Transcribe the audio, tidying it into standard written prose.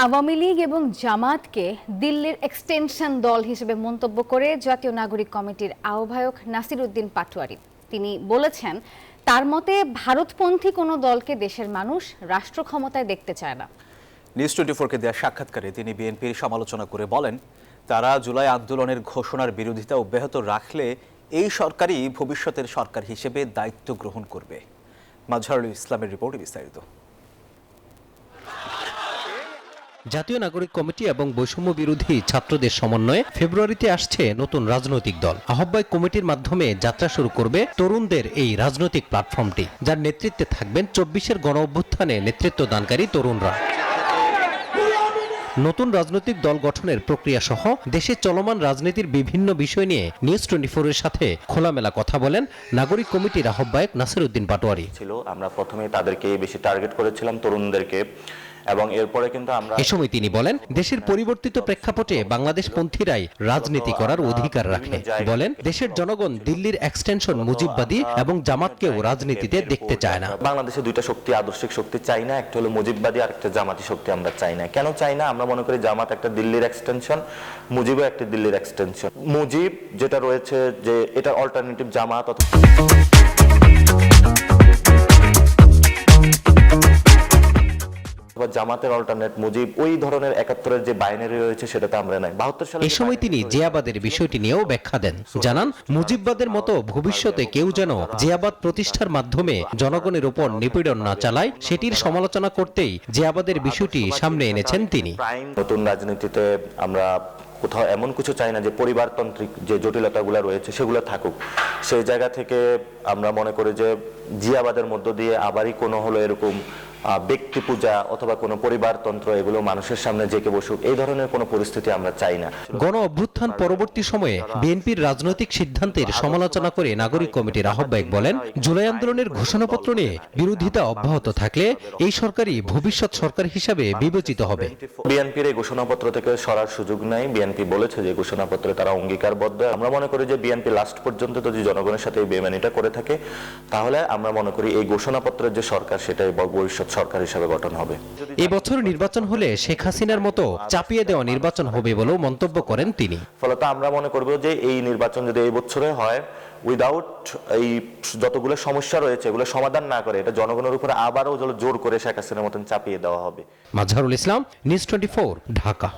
আওয়ামী লীগ এবং জামাতকে দিল্লির এক্সটেনশন দল হিসেবে মন্তব্য করে জাতীয় নাগরিক কমিটির আহ্বায়ক নাসির উদ্দিন পাটোয়ারি। তিনি বলেছেন, তার মতে ভারতপন্থী কোনো দলকে দেশের মানুষ রাষ্ট্র ক্ষমতায় দেখতে চায় না। নিউজ 24-কে দেওয়া সাক্ষাৎকারে তিনি বিএনপির সমালোচনা করে বলেন, তারা জুলাই আন্দোলনের ঘোষণার বিরোধিতা অব্যাহত রাখলে এই সরকারই ভবিষ্যতের সরকার হিসেবে দায়িত্ব গ্রহণ করবে। মাজহারুল ইসলামের রিপোর্টে বিস্তারিত। জাতীয় নাগরিক কমিটি এবং বৈষম্য বিরোধী ছাত্রদের সমন্বয়ে ফেব্রুয়ারিতে আসছে নতুন রাজনৈতিক দল। আহ্বায়ক কমিটির মাধ্যমে যাত্রা শুরু করবে তরুণদের এই রাজনৈতিক প্ল্যাটফর্মটি, যার নেতৃত্বে থাকবেন 24-এর গণ অভ্যুত্থানে নেতৃত্বদানকারী তরুণরা। নতুন রাজনৈতিক দল গঠনের প্রক্রিয়া সহ দেশে চলমান রাজনীতির বিভিন্ন বিষয় নিয়ে নিউজ 24-এর সাথে খোলামেলা কথা বলেন নাগরিক কমিটির আহ্বায়ক নাসির উদ্দিন পাটোয়ারি। আমরা প্রথমে তাদেরকে বেশি টার্গেট করেছিলাম, তরুণদেরকে, এবং এরপরে কিন্তু আমরা এ সময় তিনি বলেন, দেশের পরিবর্তিত প্রেক্ষাপটে বাংলাদেশ পন্থীরাই রাজনীতি করার অধিকার রাখে। বলেন, দেশের জনগণ দিল্লির এক্সটেনশন মুজিববাদী এবং জামাতকেও রাজনীতিতে দেখতে চায় না। বাংলাদেশে দুইটা শক্তি, আদর্শিক শক্তি চাই না, একটা হলো মুজিববাদী আর একটা জামাতি শক্তি আমরা চাই না। কেন চাই না? আমরা মনে করি জামাত একটা দিল্লির এক্সটেনশন, মুজিবও একটা দিল্লির এক্সটেনশন। মুজিব যেটা রয়েছে যে এটা অল্টারনেটিভ জামাত, জামাতের অল্টারনেট মুজিব, ওই ধরনের 71-এর যে বাইনারি রয়েছে সেটাতে আমরা নাই। 72 সালে এই সময় তিনি জিয়াবাদের বিষয়টি নিয়েও ব্যাখ্যা দেন। জানান, মুজিববাদের মতো ভবিষ্যতে কেউ যেন জিয়াবাদ প্রতিষ্ঠার মাধ্যমে জনগণের উপর নিপীড়ন না চালায়, সেটির সমালোচনা করতেই জিয়াবাদের বিষয়টি সামনে এনেছেন তিনি। নতুন রাজনীতিতে আমরা কোথাও এমন কিছু চাই না যে পরিবারতান্ত্রিক যে জটিলতাগুলো রয়েছে সেগুলো থাকুক। সেই জায়গা থেকে আমরা মনে করি যে জিয়াবাদের মধ্য দিয়ে আবারই কোনো হলো এরকম ব্যক্তি পূজা অথবা কোনো পরিবারতন্ত্র এগুলো মানুষের সামনে জেকে বসুক, এই ধরনের কোনো পরিস্থিতি আমরা চাই না। গণ অভ্যুত্থান পরবর্তী সময়ে বিএনপির রাজনৈতিক সিদ্ধান্তের সমালোচনা করে নাগরিক কমিটির আহ্বায়ক বলেন, জুলাই আন্দোলনের ঘোষণাপত্র নিয়ে বিরোধিতা অব্যাহত থাকলে এই সরকারই ভবিষ্যৎ সরকার হিসাবে বিবেচিত হবে। বিএনপির এই ঘোষণাপত্র থেকে সরার সুযোগ নাই। বিএনপি বলেছে যে ঘোষণাপত্রে তারা অঙ্গীকারবদ্ধ। আমরা মনে করি যে বিএনপি লাস্ট পর্যন্ত যদি জনগণের সাথে এই বেমানিটা করে থাকে, তাহলে আমরা মনে করি এই ঘোষণাপত্রের যে সরকার সেটাই ভবিষ্যৎ সরকার হিসেবে গঠন হবে। এবছর নির্বাচন হলে শেখ হাসিনার মতো চাপিয়ে দেওয়া নির্বাচন হবে বলেও মন্তব্য করেন তিনি। ফলত আমরা মনে করব যে এই নির্বাচন যদি এই বছরে হয়, উইদাউট এই যতগুলো সমস্যা রয়েছে এগুলো সমাধান না করে, এটা জনগণের উপরে আবারও জোর করে শেখ হাসিনার মতন চাপিয়ে দেওয়া হবে। মাজহারুল ইসলাম, নিউজ 24, ঢাকা।